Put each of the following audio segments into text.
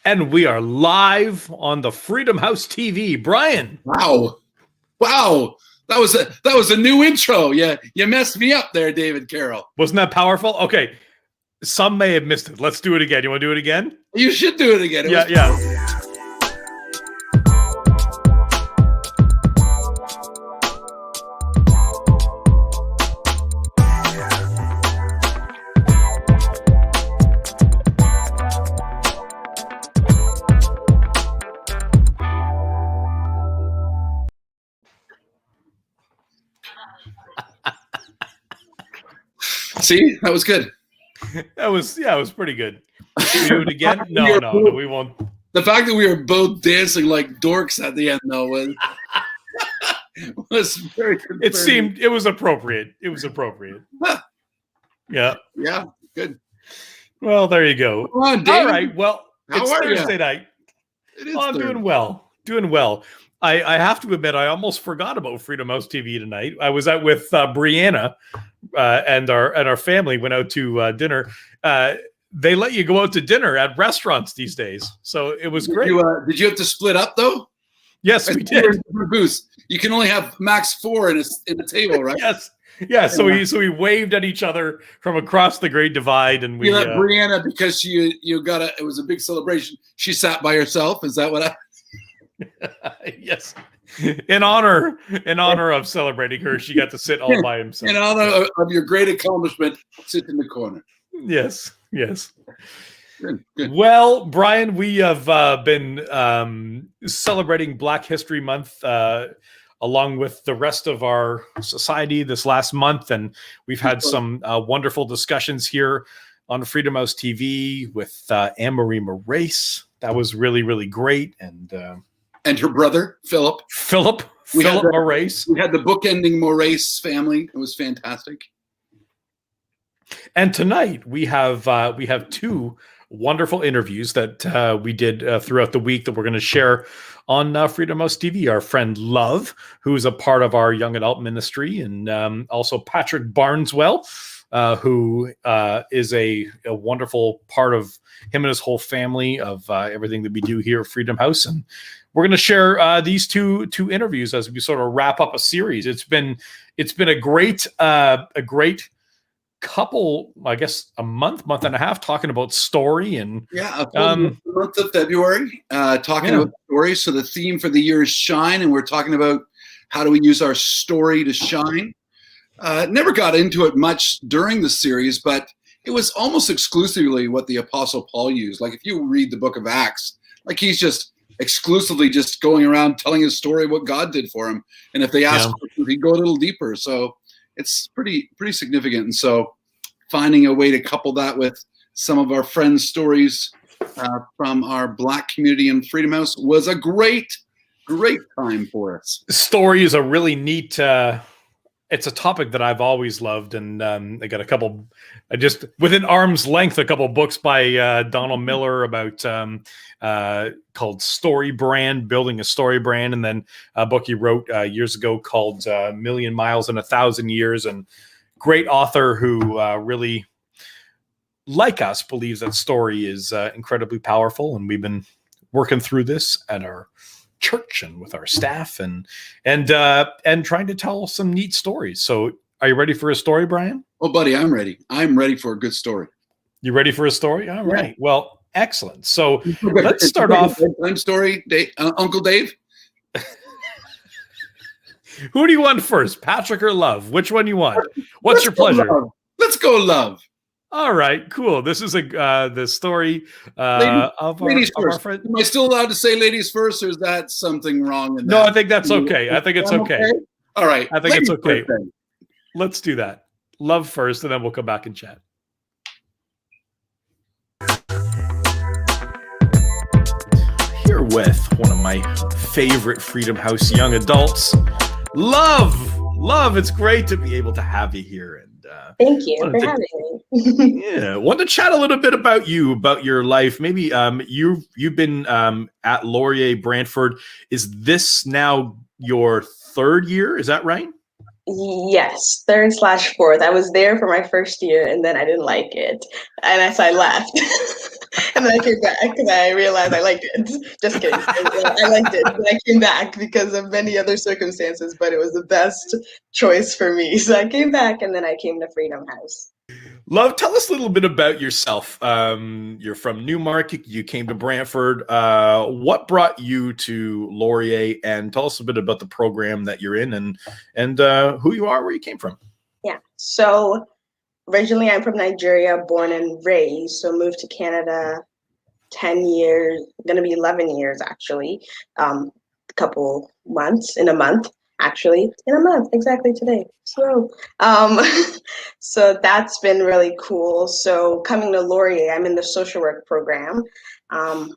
And we are live on the Freedom House TV. Brian. Wow. That was a new intro. Yeah, you messed me up there, David Carroll. Wasn't that powerful? Okay. Some may have missed it. Let's do it again. You want to do it again? You should do it again. Yeah. See, that was good. It was pretty good. Should we do it again? No, we won't. The fact that we were both dancing like dorks at the end, though, was very concerning. It was appropriate. It was appropriate. Yeah. Yeah, good. Well, there you go. Come on, David. All right. Well, How it's are Thursday you? night. It is I'm doing well. I have to admit, I almost forgot about Freedom House TV tonight. I was out with Brianna and our family went out to dinner. They let you go out to dinner at restaurants these days, so it was great. Did you have to split up though? Yes, we did. Booth. You can only have max 4 in a table, right? Yes. Yeah. So we waved at each other from across the Great Divide, and we let Brianna, because it was a big celebration. She sat by herself. Is that what I? Yes. In honor of celebrating her, she got to sit all by himself. In honor of your great accomplishment, sit in the corner. Yes. Good. Well, Brian, we have been celebrating Black History Month along with the rest of our society this last month, and we've had some wonderful discussions here on Freedom House TV with Anne-Marie Morace. That was really, really great, and her brother Philip Morace. We had the bookending Morace family. It was fantastic. And tonight we have two wonderful interviews that we did throughout the week that we're going to share on Freedom House TV. Our friend Love, who is a part of our young adult ministry, and also Patrick Barnswell, who is a wonderful part of him and his whole family of everything that we do here at Freedom House. And we're going to share these two interviews as we sort of wrap up a series. It's been a great couple, I guess, a month and a half talking about story, and the month of February talking about story. So the theme for the year is shine, and we're talking about how do we use our story to shine. Never got into it much during the series, but it was almost exclusively what the Apostle Paul used. Like if you read the book of Acts, like he's just exclusively just going around telling his story, what God did for him. And if they ask, he'd go a little deeper. So it's pretty significant. And so finding a way to couple that with some of our friends' stories from our Black community in Freedom House was a great time for us. Story is a really neat, it's a topic that I've always loved. And I got within arm's length, a couple books by Donald Miller about called Story Brand, building a story brand. And then a book he wrote years ago called Million Miles in 1,000 Years. And great author who really, like us, believes that story is incredibly powerful. And we've been working through this at our church and with our staff and trying to tell some neat stories. So are you ready for a story, Brian? Oh, buddy, I'm ready. I'm ready for a good story. You ready for a story? All right. Well, excellent. So let's start off. Time story, Uncle Dave. Who do you want first, Patrick or Love? Which one you want? What's your pleasure? Let's go, Love. All right, cool. This is the story of our friend. Am I still allowed to say ladies first, or is that something wrong? In that? No, I think that's okay. I think it's okay. All right. I think it's okay. Let's do that. Love first, and then we'll come back and chat. Here with one of my favorite Freedom House young adults, Love. Love, it's great to be able to have you here. And thank you for having me. Yeah, want to chat a little bit about you, about your life. Maybe you've been at Laurier Brantford. Is this now your third year? Is that right? Yes, 3rd/4th. I was there for my first year, and then I didn't like it, and so I left. And then I came back and I realized I liked it. Just kidding. I liked it, but I came back because of many other circumstances, but it was the best choice for me. So I came back and then I came to Freedom House. Love, tell us a little bit about yourself. You're from Newmarket. You came to Brantford. What brought you to Laurier? And tell us a bit about the program that you're in and who you are, where you came from. Yeah. So originally I'm from Nigeria, born and raised. So moved to Canada 10 years, going to be 11 years actually. A couple months, in a month. Actually, in a month, exactly today. So, so that's been really cool. So coming to Laurier, I'm in the social work program,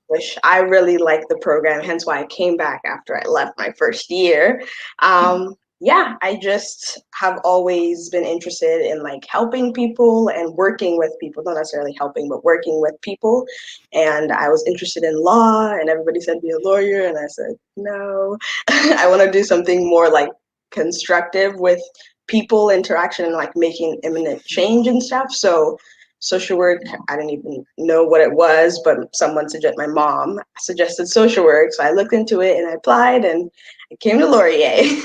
which I really like the program, hence why I came back after I left my first year. Yeah, I just have always been interested in like helping people and working with people, not necessarily helping, but working with people. And I was interested in law and everybody said be a lawyer. And I said, no, I want to do something more like constructive with people interaction and like making imminent change and stuff. So social work, I didn't even know what it was, but my mom suggested social work. So I looked into it and I applied and I came to Laurier.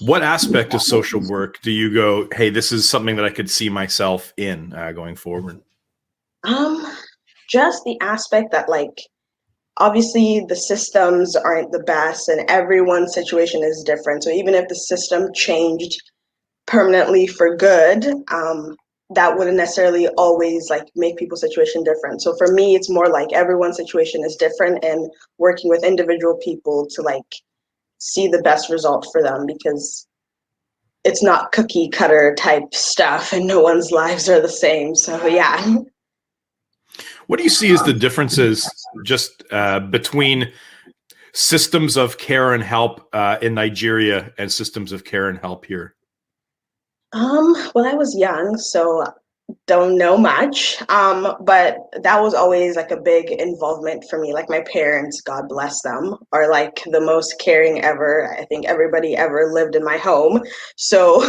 What aspect of social work do you go, hey, this is something that I could see myself in going forward? Just the aspect that like, obviously the systems aren't the best and everyone's situation is different. So even if the system changed permanently for good, that wouldn't necessarily always like make people's situation different. So for me, it's more like everyone's situation is different and working with individual people to like see the best result for them, because it's not cookie cutter type stuff and no one's lives are the same. So yeah. What do you see as the differences just between systems of care and help in Nigeria and systems of care and help here? Well, I was young, so don't know much. But that was always like a big involvement for me. Like my parents, God bless them, are like the most caring ever. I think everybody ever lived in my home. So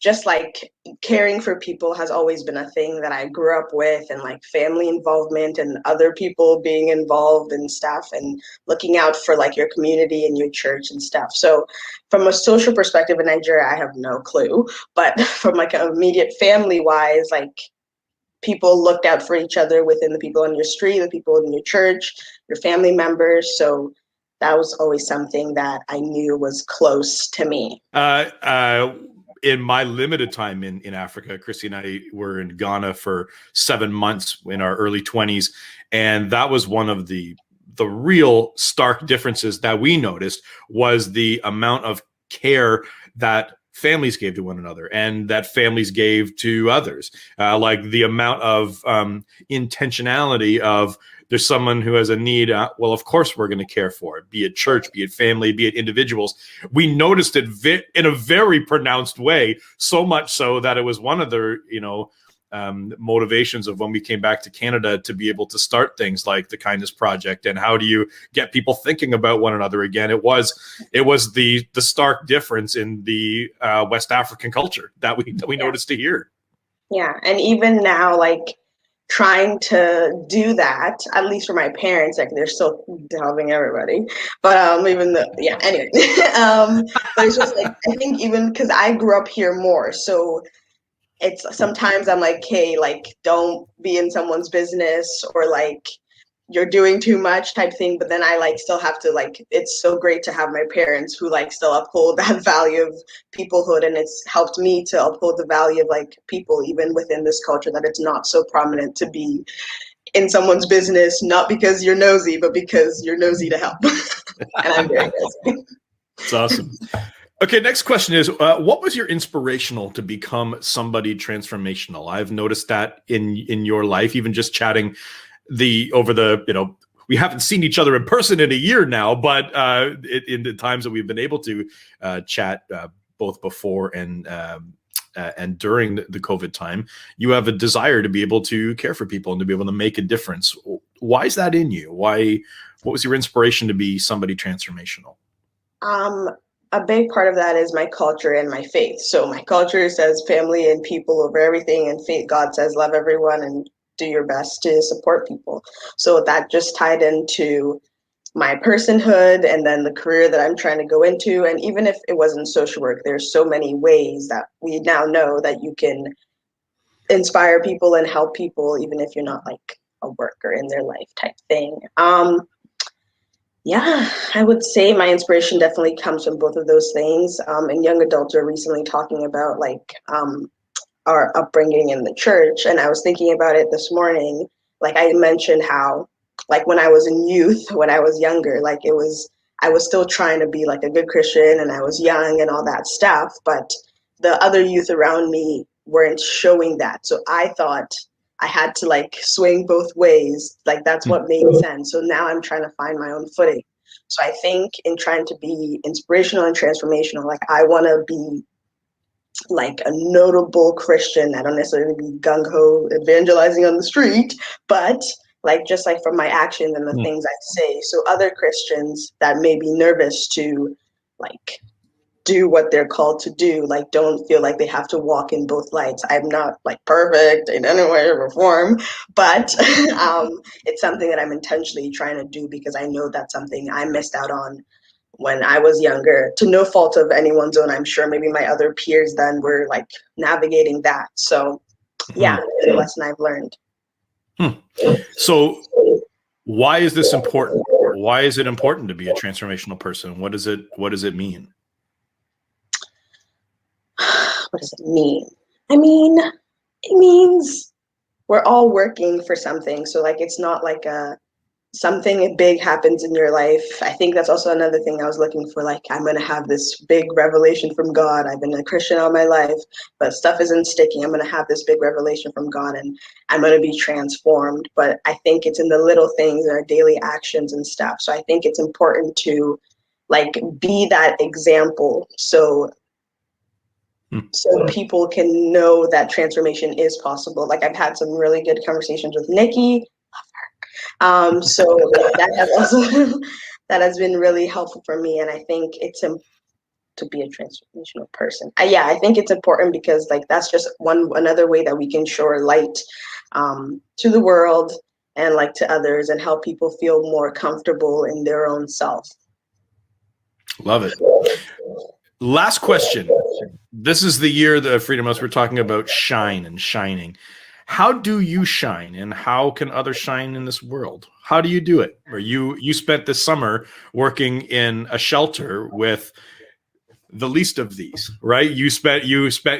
just like caring for people has always been a thing that I grew up with, and like family involvement and other people being involved and stuff, and looking out for like your community and your church and stuff. So from a social perspective in Nigeria, I have no clue, but from like an immediate family wise, like people looked out for each other within the people on your street, the people in your church, your family members. So that was always something that I knew was close to me. In my limited time in Africa, Christy and I were in Ghana for 7 months in our early 20s. And that was one of the real stark differences that we noticed, was the amount of care that families gave to one another and that families gave to others. Like the amount of intentionality of, there's someone who has a need. Well, of course, we're going to care for it, be it church, be it family, be it individuals. We noticed it in a very pronounced way, so much so that it was one of the, motivations of when we came back to Canada to be able to start things like the Kindness Project. And how do you get people thinking about one another again? It was the stark difference in the West African culture that we noticed to hear. Yeah, and even now, like, trying to do that, at least for my parents, like they're still helping everybody. But even though, yeah, anyway. But it's just like, I think even because I grew up here more, so it's sometimes I'm like, hey, like, don't be in someone's business, or like you're doing too much type thing. But then I like still have to, like, it's so great to have my parents who like still uphold that value of peoplehood, and it's helped me to uphold the value of like people even within this culture, that it's not so prominent to be in someone's business, not because you're nosy, but because you're nosy to help. And I'm very nosy. It's awesome. Okay, next question is, what was your inspirational to become somebody transformational? I've noticed that in your life, even just chatting we haven't seen each other in person in a year now, but in the times that we've been able to chat both before and during the COVID time, you have a desire to be able to care for people and to be able to make a difference. Why is that in you? What was your inspiration to be somebody transformational? A big part of that is my culture and my faith. So my culture says family and people over everything, and faith, God says love everyone, and do your best to support people. So that just tied into my personhood and then the career that I'm trying to go into. And even if it wasn't social work, there's so many ways that we now know that you can inspire people and help people, even if you're not like a worker in their life type thing. Yeah, I would say my inspiration definitely comes from both of those things. And young adults are recently talking about like our upbringing in the church. And I was thinking about it this morning. Like I mentioned how, like when I was in youth, when I was younger, like I was still trying to be like a good Christian and I was young and all that stuff. But the other youth around me weren't showing that. So I thought I had to like swing both ways. Like that's what made sense. So now I'm trying to find my own footing. So I think in trying to be inspirational and transformational, like I want to be like a notable Christian. I don't necessarily be gung-ho evangelizing on the street, but like just like from my actions and the things I say. So other Christians that may be nervous to like do what they're called to do, like don't feel like they have to walk in both lights. I'm not like perfect in any way or form, but it's something that I'm intentionally trying to do because I know that's something I missed out on when I was younger, to no fault of anyone's own. I'm sure maybe my other peers then were like navigating that. So yeah, it's a lesson I've learned. So why is this important? Why is it important to be a transformational person? What does it mean? What does it mean? I mean, it means we're all working for something. So like, it's not like something big happens in your life. I think that's also another thing I was looking for. Like, I'm going to have this big revelation from God. I've been a Christian all my life, but stuff isn't sticking. I'm going to have this big revelation from God and I'm going to be transformed. But I think it's in the little things, our daily actions and stuff. So I think it's important to like be that example. So people can know that transformation is possible. Like I've had some really good conversations with Nikki. So that has also that has been really helpful for me, and I think it's to be a transformational person. I think it's important because like that's just another way that we can show light to the world and like to others and help people feel more comfortable in their own self. Love it. Last question. This is the year that Freedom House, we're talking about shine and shining. How do you shine and how can others shine in this world? How do you do it? Or you spent this summer working in a shelter with the least of these, right? You spent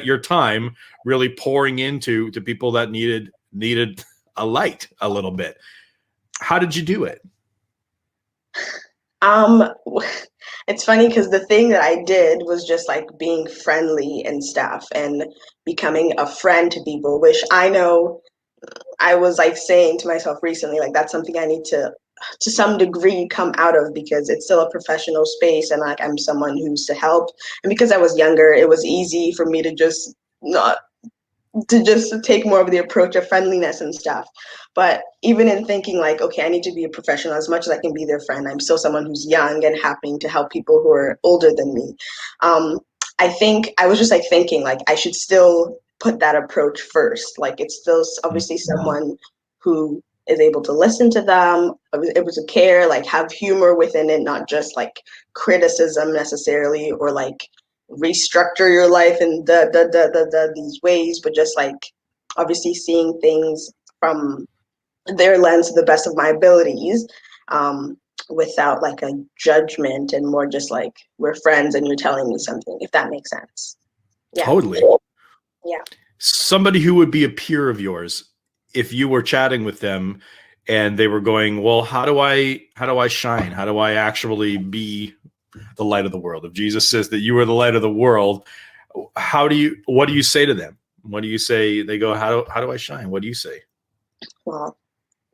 your time really pouring into people that needed a light a little bit. How did you do it? It's funny because the thing that I did was just like being friendly and stuff and becoming a friend to people, which I know I was like saying to myself recently, like that's something I need to some degree come out of because it's still a professional space and like I'm someone who's to help. And because I was younger, it was easy for me to just not to just take more of the approach of friendliness and stuff. But even in thinking like, okay, I need to be a professional as much as I can be their friend. I'm still someone who's young and happy to help people who are older than me. I think I was just like thinking like I should still put that approach first. Like it's still obviously someone who is able to listen to them, able to care, like have humor within it, not just like criticism necessarily or like restructure your life in these ways, but just like obviously seeing things from their lens to the best of my abilities, without like a judgment and more just like we're friends and you're telling me something, if that makes sense. Yeah. Totally. Yeah. Somebody who would be a peer of yours, if you were chatting with them and they were going, well, how do I shine? How do I actually be the light of the world? If Jesus says that you are the light of the world, what do you say to them? What do you say? They go, how do I shine? What do you say? Well,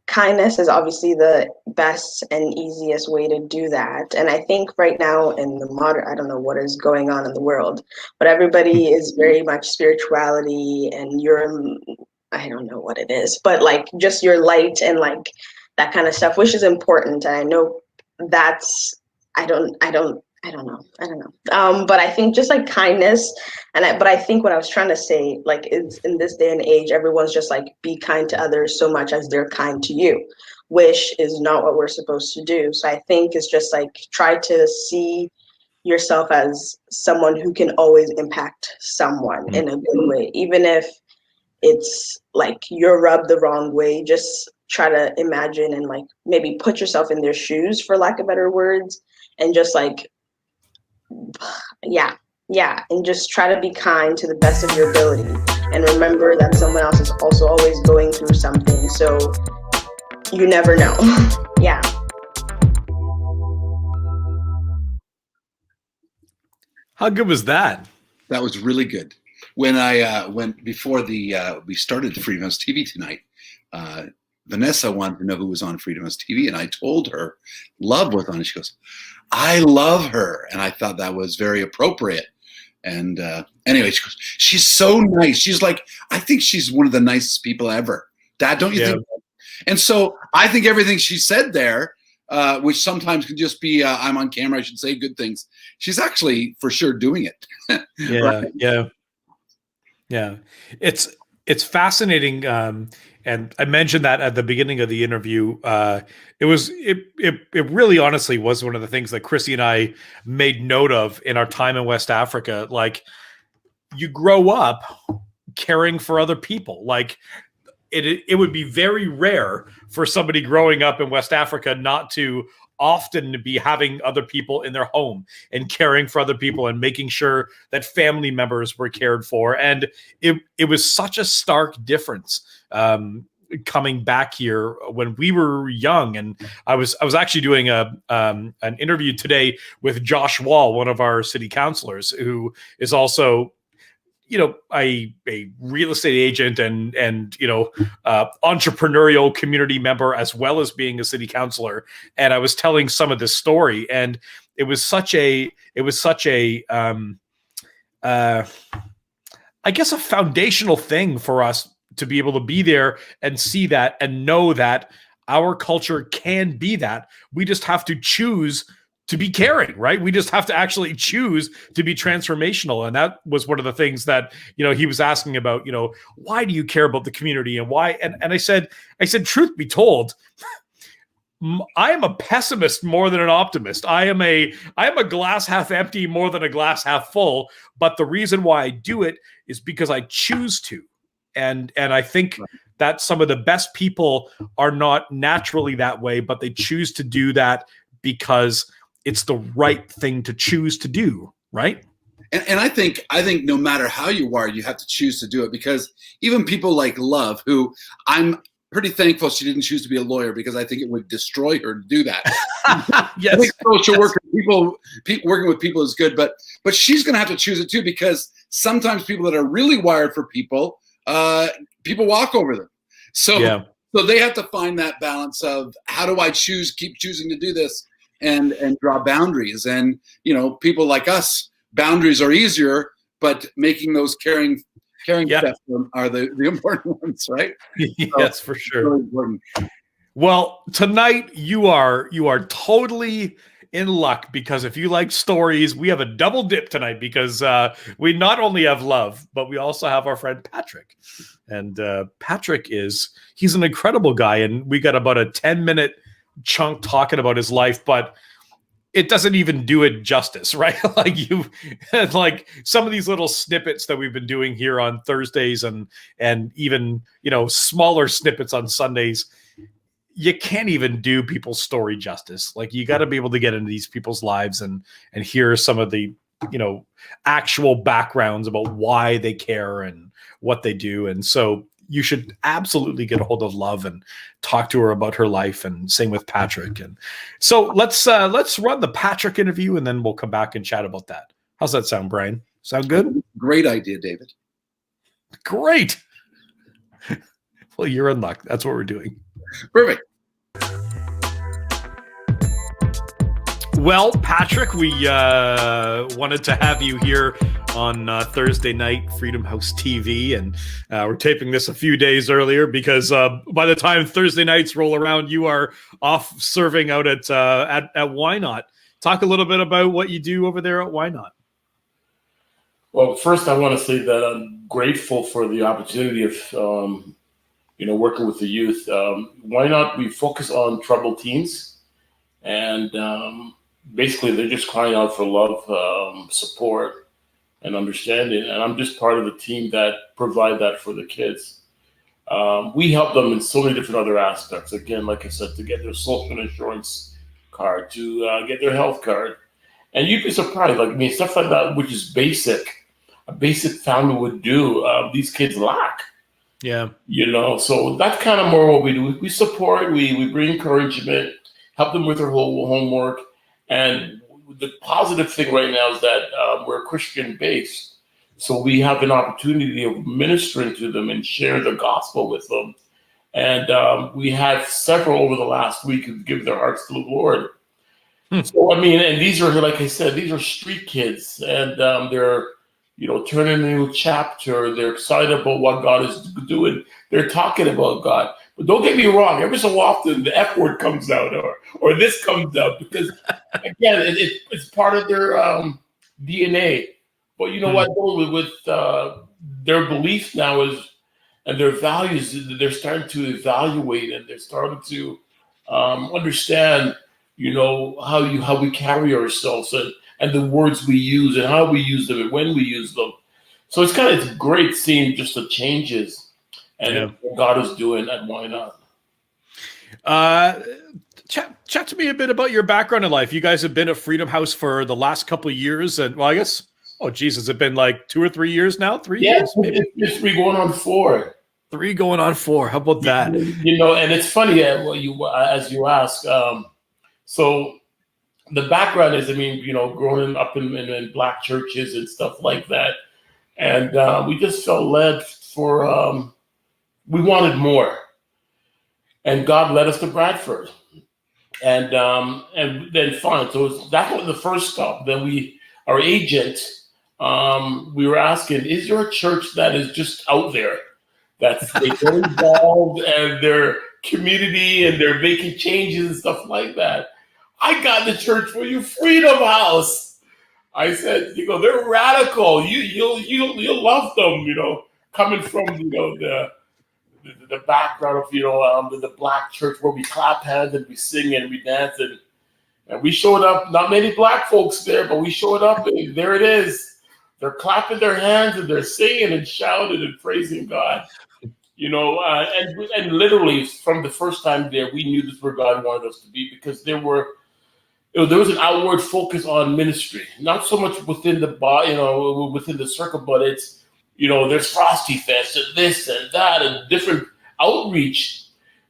kindness is obviously the best and easiest way to do that. And I think right now in the modern, I don't know what is going on in the world, but everybody is very much spirituality and I don't know what it is, but like just your light and like that kind of stuff, which is important. And I know I don't I don't know. But I think just like kindness, but I think what I was trying to say, like, is in this day and age, everyone's just like, be kind to others so much as they're kind to you, which is not what we're supposed to do. So I think it's just like, try to see yourself as someone who can always impact someone in a good way, even if it's like you're rubbed the wrong way. Just try to imagine and like maybe put yourself in their shoes, for lack of better words, and just like, and just try to be kind to the best of your ability, and remember that someone else is also always going through something, so you never know. Yeah. How good was that? That was really good. When I went before we started Freedom House TV tonight, Vanessa wanted to know who was on Freedom House TV, and I told her Love was on it. She goes, I love her. And I thought that was very appropriate. And anyway, she goes, she's so nice. She's like, I think she's one of the nicest people ever. Dad, don't you think? And so I think everything she said there, which sometimes can just be, I'm on camera, I should say good things. She's actually for sure doing it. Yeah, right? Yeah. It's fascinating. And I mentioned that at the beginning of the interview. It really honestly was one of the things that Chrissy and I made note of in our time in West Africa. Like, you grow up caring for other people. Like, it would be very rare for somebody growing up in West Africa not to often be having other people in their home and caring for other people and making sure that family members were cared for. And it was such a stark difference coming back here when we were young. And I was actually doing an interview today with Josh Wall, one of our city councilors, who is also, you know, a real estate agent and entrepreneurial community member, as well as being a city councilor. And I was telling some of this story, and it was such a I guess a foundational thing for us to be able to be there and see that and know that our culture can be that. We just have to choose to be caring, right? We just have to actually choose to be transformational. And that was one of the things that, he was asking about, why do you care about the community and why? And I said, truth be told, I am a pessimist more than an optimist. I am a glass half empty more than a glass half full. But the reason why I do it is because I choose to. And I think that some of the best people are not naturally that way, but they choose to do that because it's the right thing to choose to do, right? And I think no matter how you are, you have to choose to do it, because even people like Love, who I'm pretty thankful she didn't choose to be a lawyer, because I think it would destroy her to do that. Yes. I think social worker, people working with people is good, but she's going to have to choose it too, because sometimes people that are really wired for people walk over them. So they have to find that balance of, how do I keep choosing to do this and draw boundaries. And, people like us, boundaries are easier, but making those caring steps are the important ones, right? Yes, for sure. Really important. Well, tonight you are totally in luck, because if you like stories, we have a double dip tonight, because we not only have Love, but we also have our friend Patrick. And Patrick he's an incredible guy, and we got about a 10-minute chunk talking about his life, but it doesn't even do it justice, right? like some of these little snippets that we've been doing here on Thursdays and even, smaller snippets on Sundays, you can't even do people's story justice. Like, you got to be able to get into these people's lives and hear some of the, actual backgrounds about why they care and what they do. And so you should absolutely get a hold of Love and talk to her about her life, and same with Patrick. And so let's run the Patrick interview, and then we'll come back and chat about that. How's that sound, Brian? Sound good? Great idea, David. Great. Well, you're in luck. That's what we're doing. Perfect. Well, Patrick, we wanted to have you here on Thursday night, Freedom House TV, and we're taping this a few days earlier, because by the time Thursday nights roll around, you are off serving out at Why Not talk a little bit about what you do over there at Why Not. Well, first I want to say that I'm grateful for the opportunity of working with the youth. Why Not? We focus on troubled teens, and basically they're just crying out for love, support, and understanding. And I'm just part of the team that provide that for the kids. We help them in so many different other aspects. Again, like I said, to get their social insurance card, to get their health card. And you'd be surprised, stuff like that, which is a basic family would do, these kids lack. Yeah. So that's kind of more what we do. We support, we bring encouragement, help them with their whole homework. And the positive thing right now is that we're Christian based. So we have an opportunity of ministering to them and share the gospel with them. And we had several over the last week who give their hearts to the Lord. So, and these are, like I said, these are street kids, and they're, turning a new chapter. They're excited about what God is doing. They're talking about God. But don't get me wrong, every so often the F word comes out or this comes out because, again, it's part of their DNA. But you know what, with their beliefs now and their values, they're starting to evaluate and they're starting to understand, how we carry ourselves and the words we use and how we use them and when we use them. So it's great seeing just the changes and what God is doing and Why Not. Chat to me a bit about your background in life. You guys have been at Freedom House for the last couple of years, and I guess, has it been like 2 or 3 years now? 3 years? Maybe? It's 3 going on 4. 3 going on 4. How about that? And it's funny as you ask. So the background is, growing up in Black churches and stuff like that. And we just felt led for, we wanted more. And God led us to Bradford. And then fine. So that was the first stop. Then our agent, we were asking, is there a church that is just out there? They get involved and their community and they're making changes and stuff like that. I got the church for you, Freedom House. I said, they're radical. You'll love them, coming from the background of the Black church where we clap hands and we sing and we dance and we showed up. Not many Black folks there, but we showed up and there it is. They're clapping their hands and they're singing and shouting and praising God. And literally from the first time there, we knew this is where God wanted us to be because there was an outward focus on ministry, not so much within the within the circle, but it's, there's Frosty Fest and this and that and different outreach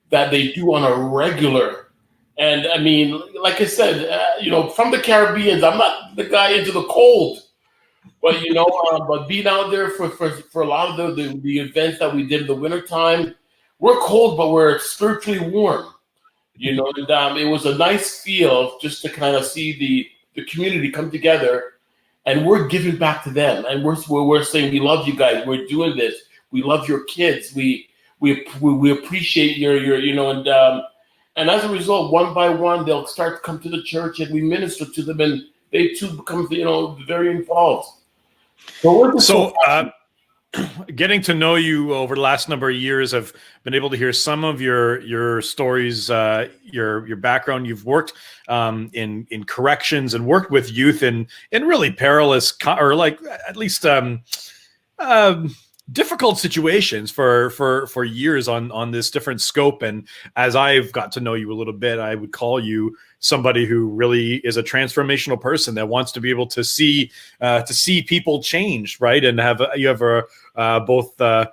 that they do on a regular. And like I said, from the Caribbean, I'm not the guy into the cold. But but being out there for a lot of the events that we did in the wintertime, we're cold, but we're spiritually warm. And it was a nice feel just to kind of see the community come together, and we're giving back to them, and we're saying we love you guys. We're doing this. We love your kids. We appreciate your and as a result, one by one, they'll start to come to the church, and we minister to them, and they too become very involved. So getting to know you over the last number of years, I've been able to hear some of your stories, your background. You've worked in corrections and worked with youth in really perilous or like at least difficult situations for years on this different scope. And as I've got to know you a little bit, I would call you somebody who really is a transformational person that wants to be able to see people change, right? And you have both the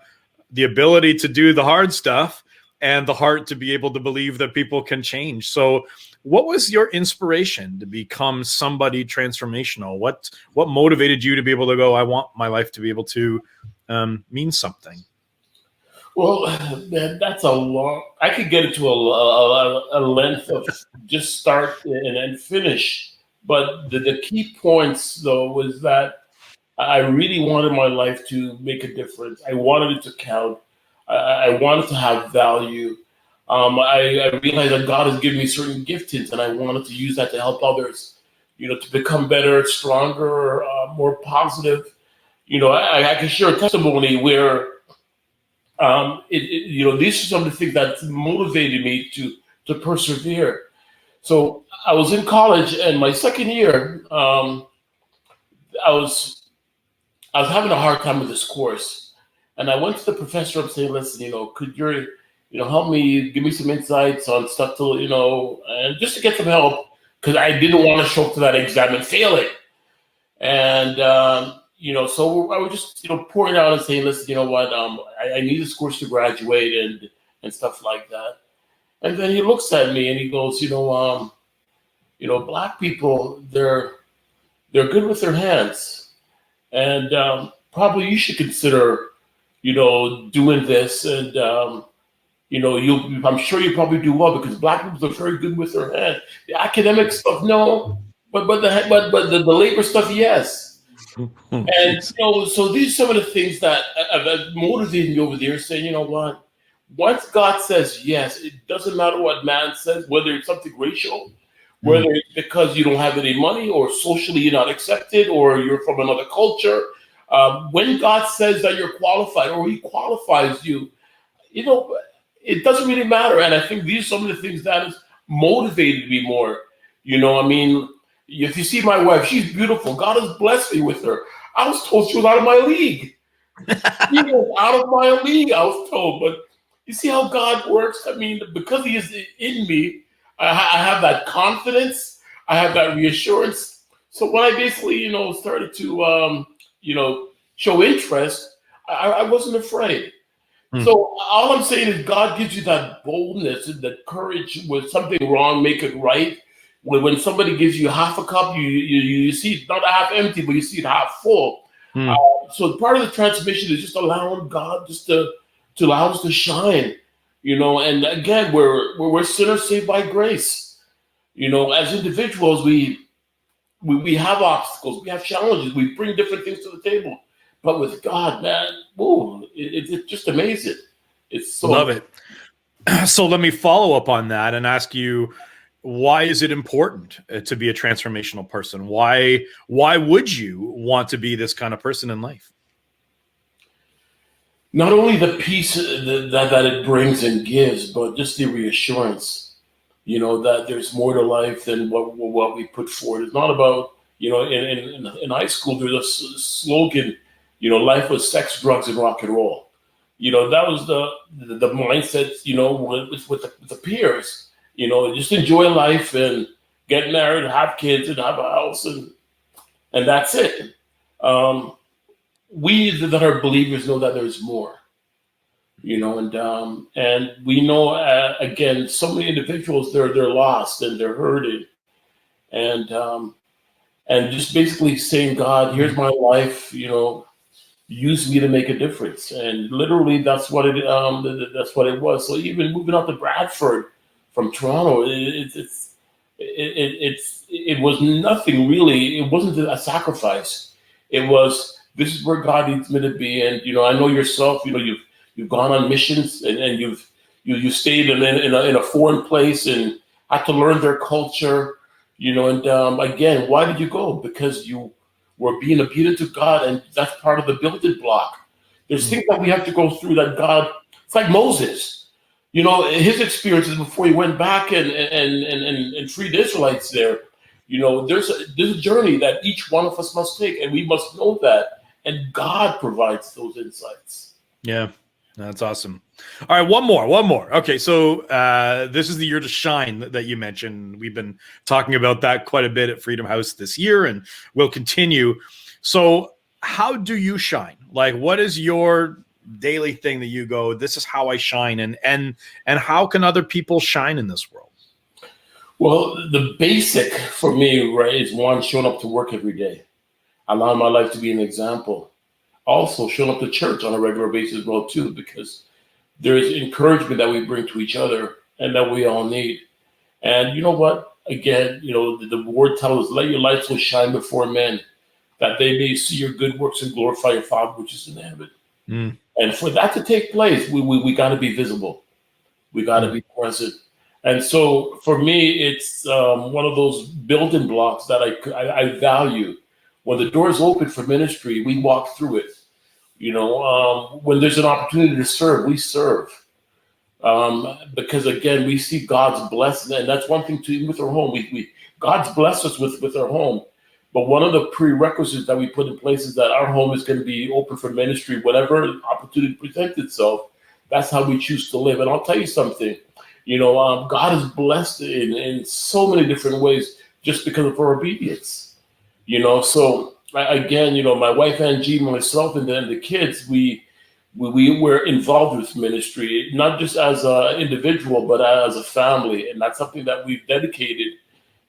ability to do the hard stuff and the heart to be able to believe that people can change. So what was your inspiration to become somebody transformational? What motivated you to be able to go, I want my life to be able to mean something? Well, that's a long. I could get into a length of just start and finish, but the key points though was that I really wanted my life to make a difference. I wanted it to count. I wanted to have value. I realized that God has given me certain giftings, and I wanted to use that to help others to become better, stronger, more positive. I can share a testimony where these are some of the things that motivated me to persevere. So I was in college, and my second year, I was having a hard time with this course, and I went to the professor and saying, "Listen, could you, help me, give me some insights on stuff to, and just to get some help, because I didn't want to show up to that exam and fail it." And so I was just, pouring out and saying, "Listen, you know what? I need this course to graduate and stuff like that." And then he looks at me and he goes, "Black people, they're good with their hands, and probably you should consider, doing this, and I'm sure you probably do well, because Black people are very good with their hands. The academic stuff, no, but the labor stuff, yes." And so these are some of the things that have motivated me over there, saying, what? Once God says yes, it doesn't matter what man says, whether it's something racial, whether it's because you don't have any money, or socially you're not accepted, or you're from another culture. When God says that you're qualified, or He qualifies you, it doesn't really matter. And I think these are some of the things that has motivated me more. If you see my wife, she's beautiful. God has blessed me with her. I was told she was out of my league. She was out of my league, I was told. But you see how God works? Because He is in me, I have that confidence. I have that reassurance. So when I basically, started to, show interest, I wasn't afraid. So all I'm saying is God gives you that boldness and that courage. When something wrong, make it right. When somebody gives you half a cup, you see it not half empty, but you see it half full. So part of the transformation is just allowing God just to allow us to shine. And again, we're sinners saved by grace. As individuals, we have obstacles, we have challenges, we bring different things to the table. But with God, man, it's just amazing. It's so love it. So let me follow up on that and ask you, why is it important to be a transformational person? Why would you want to be this kind of person in life? Not only the peace that it brings and gives, but just the reassurance, that there's more to life than what we put forward. It's not about, in high school, there's a slogan, life was sex, drugs, and rock and roll. That was the mindset, with the peers. Just enjoy life and get married, have kids, and have a house, and that's it. We that are believers know that there's more, and we know again, so many individuals they're lost and they're hurting, and just basically saying, "God, here's my life, use me to make a difference." And literally, that's what it was. So even moving out to Bradford from Toronto, it was nothing really. It wasn't a sacrifice. It was, this is where God needs me to be. And I know yourself. You've gone on missions, and you stayed in a foreign place and had to learn their culture. And again, why did you go? Because you were being obedient to God, and that's part of the building block. There's things that we have to go through that God. It's like Moses. His experiences before he went back and freed the Israelites there. There's a journey that each one of us must take, and we must know that. And God provides those insights. Yeah, that's awesome. All right, one more. Okay, so this is the year to shine that you mentioned. We've been talking about that quite a bit at Freedom House this year, and we'll continue. So how do you shine? Like, what is your daily thing that you go, this is how I shine, and how can other people shine in this world? Well, the basic for me, right, is one, showing up to work every day, allowing my life to be an example. Also showing up to church on a regular basis as well too, because there is encouragement that we bring to each other and that we all need. And you know what? Again, the word tells us, "Let your light so shine before men, that they may see your good works and glorify your Father which is in heaven." And for that to take place, we got to be visible. We got to be present. And so for me, it's one of those building blocks that I value. When the doors open for ministry, we walk through it. When there's an opportunity to serve, we serve. Because again, we see God's blessing, and that's one thing too. Even with our home, God's blessed us with our home. But one of the prerequisites that we put in place is that our home is going to be open for ministry, whatever opportunity presents itself. That's how we choose to live. And I'll tell you something. God is blessed in so many different ways just because of our obedience. So again, my wife Angie, myself, and then the kids, we were involved with ministry, not just as an individual, but as a family. And that's something that we've dedicated,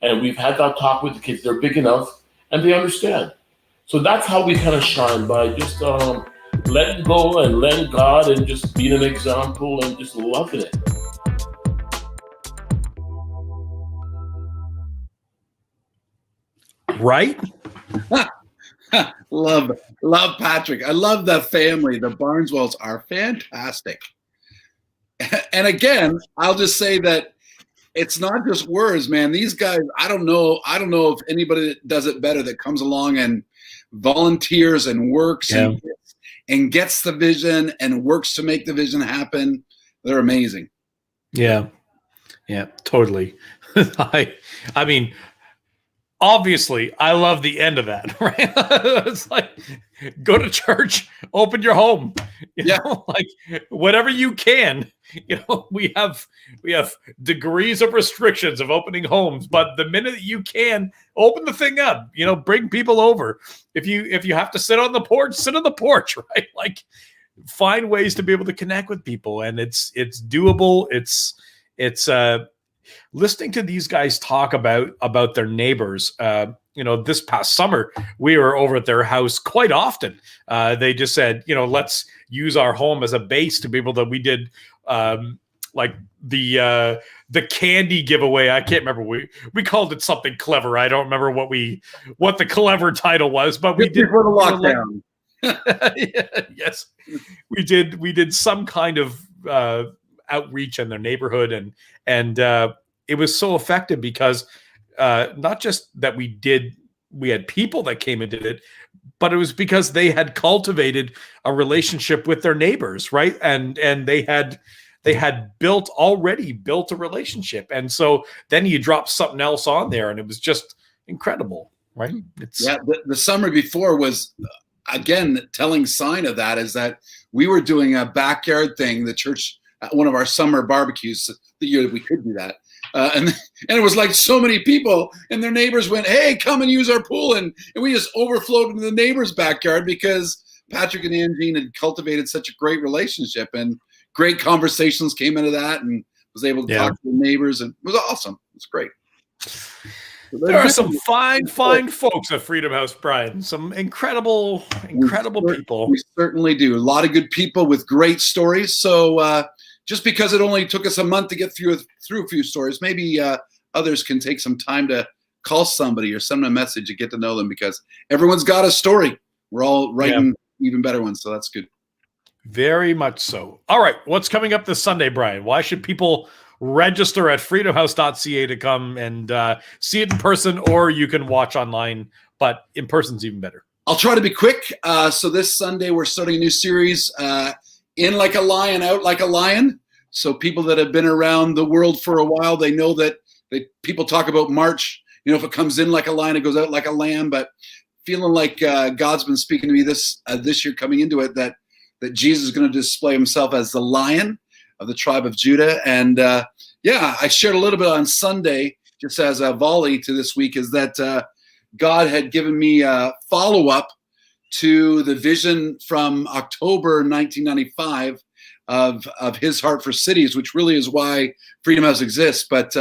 and we've had that talk with the kids. They're big enough and they understand. So that's how we kind of shine, by just letting go and letting God and just being an example and just loving it. Right? Love Patrick. I love the family. The Barnswells are fantastic. And again, I'll just say that it's not just words, man. These guys, I don't know if anybody that does it better, that comes along and volunteers and works and gets the vision and works to make the vision happen. They're amazing. Yeah, totally. I mean, obviously, I love the end of that, right? It's like, go to church, open your home, you know, like whatever you can. We have degrees of restrictions of opening homes, but the minute that you can, open the thing up. Bring people over. If you have to sit on the porch, sit on the porch, right? Like, find ways to be able to connect with people, and it's doable. It's listening to these guys talk about their neighbors. This past summer, we were over at their house quite often. They just said, let's use our home as a base to be able to. We did like the candy giveaway. I can't remember. We called it something clever. I don't remember what the clever title was, but we did for the lockdown. Yes, we did some kind of outreach in their neighborhood, and it was so effective because not just that we had people that came and did it, but it was because they had cultivated a relationship with their neighbors, right? And they had already built a relationship, and so then you drop something else on there, and it was just incredible, right? The summer before was, again, telling sign of that is that we were doing a backyard thing, the church, one of our summer barbecues, the year that we could do that. And it was like so many people, and their neighbors went, "Hey, come and use our pool." And we just overflowed into the neighbor's backyard because Patrick and Angie had cultivated such a great relationship, and great conversations came into that, and was able to talk to the neighbors, and it was awesome. It was great. There are some fine folks at Freedom House, Brian. Some incredible people. We certainly do. A lot of good people with great stories. So just because it only took us a month to get through a few stories, maybe others can take some time to call somebody or send them a message to get to know them, because everyone's got a story. We're all writing even better ones, so that's good. Very much so. All right, what's coming up this Sunday, Brian? Why should people register at freedomhouse.ca to come and see it in person, or you can watch online, but in person's even better? I'll try to be quick. So this Sunday, we're starting a new series, In Like a Lion, Out Like a Lion. So people that have been around the world for a while, they know that people talk about March. If it comes in like a lion, it goes out like a lamb. But feeling like God's been speaking to me this year coming into it, that Jesus is going to display himself as the Lion of the tribe of Judah. And I shared a little bit on Sunday, just as a volley to this week, is that God had given me a follow-up to the vision from October 1995 of his heart for cities, which really is why Freedom House exists. But,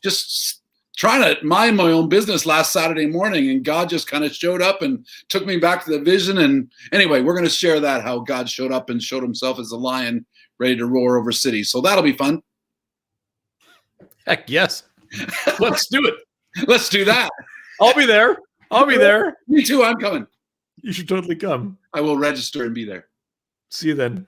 just trying to mind my own business last Saturday morning, and God just kind of showed up and took me back to the vision. And anyway, we're going to share that, how God showed up and showed himself as a lion ready to roar over cities. So that'll be fun. Heck yes. Let's do it. Let's do that. I'll be there. Me too. I'm coming. You should totally come. I will register and be there. See you then.